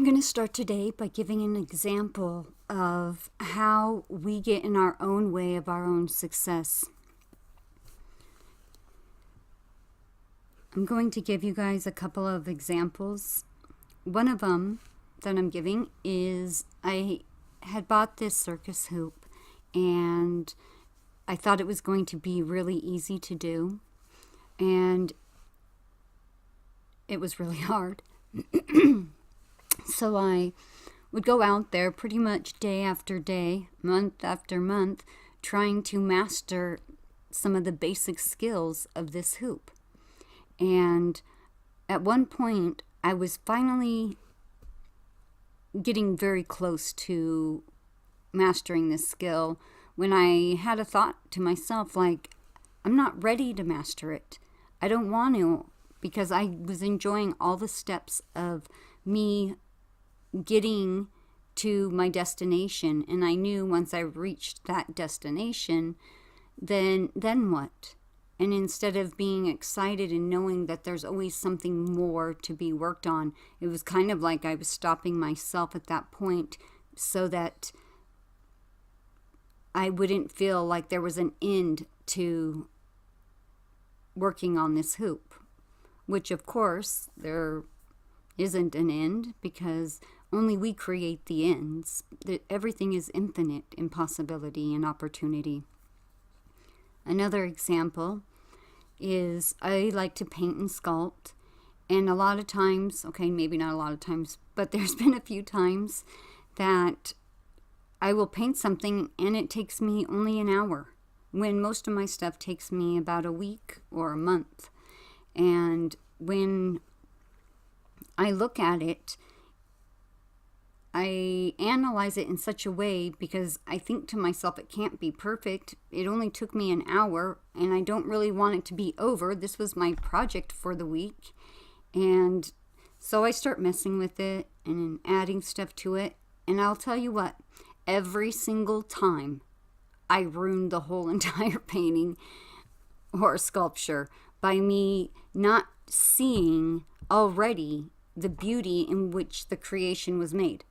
I'm going to start today by giving an example of how we get in our own way of our own success. I'm going to give you guys a couple of examples. One of them that I'm giving is I had bought this circus hoop and I thought it was going to be really easy to do, and it was really hard. So I would go out there pretty much day after day, month after month, trying to master some of the basic skills of this hoop. And at one point, I was finally getting very close to mastering this skill when I had a thought to myself like, I'm not ready to master it. I don't want to, because I was enjoying all the steps of me getting to my destination, and I knew once I reached that destination, then what? And instead of being excited and knowing that there's always something more to be worked on, it was kind of like I was stopping myself at that point so that I wouldn't feel like there was an end to working on this hoop, which of course there isn't an end, because only we create the ends. Everything is infinite in possibility and opportunity. Another example is I like to paint and sculpt, and a lot of times, okay, maybe not a lot of times, but there's been a few times that I will paint something and it takes me only an hour, when most of my stuff takes me about a week or a month. And when I look at it, I analyze it in such a way because I think to myself, it can't be perfect. It only took me an hour and I don't really want it to be over. This was my project for the week. And so I start messing with it and adding stuff to it. And I'll tell you what, every single time I ruined the whole entire painting or sculpture by me not seeing already the beauty in which the creation was made.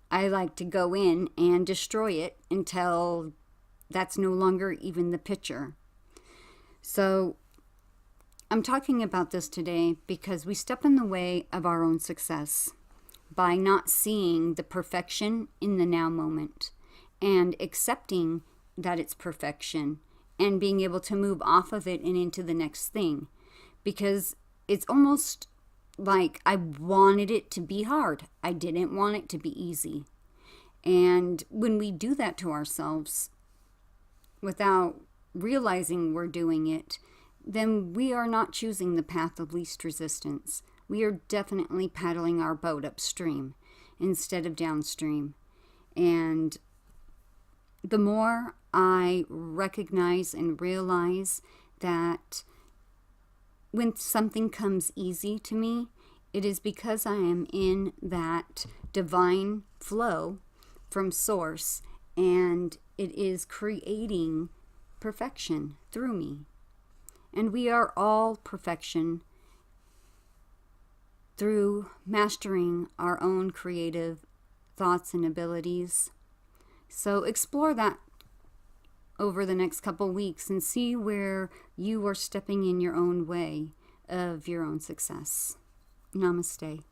I like to go in and destroy it until that's no longer even the picture. So I'm talking about this today because we step in the way of our own success by not seeing the perfection in the now moment and accepting that it's perfection and being able to move off of it and into the next thing, because it's almost like I wanted it to be hard. I didn't want it to be easy. And when we do that to ourselves without realizing we're doing it, then we are not choosing the path of least resistance. We are definitely paddling our boat upstream instead of downstream. And the more I recognize and realize that when something comes easy to me, it is because I am in that divine flow from source, and it is creating perfection through me. And we are all perfection through mastering our own creative thoughts and abilities. So explore that over the next couple weeks and see where you are stepping in your own way of your own success. Namaste.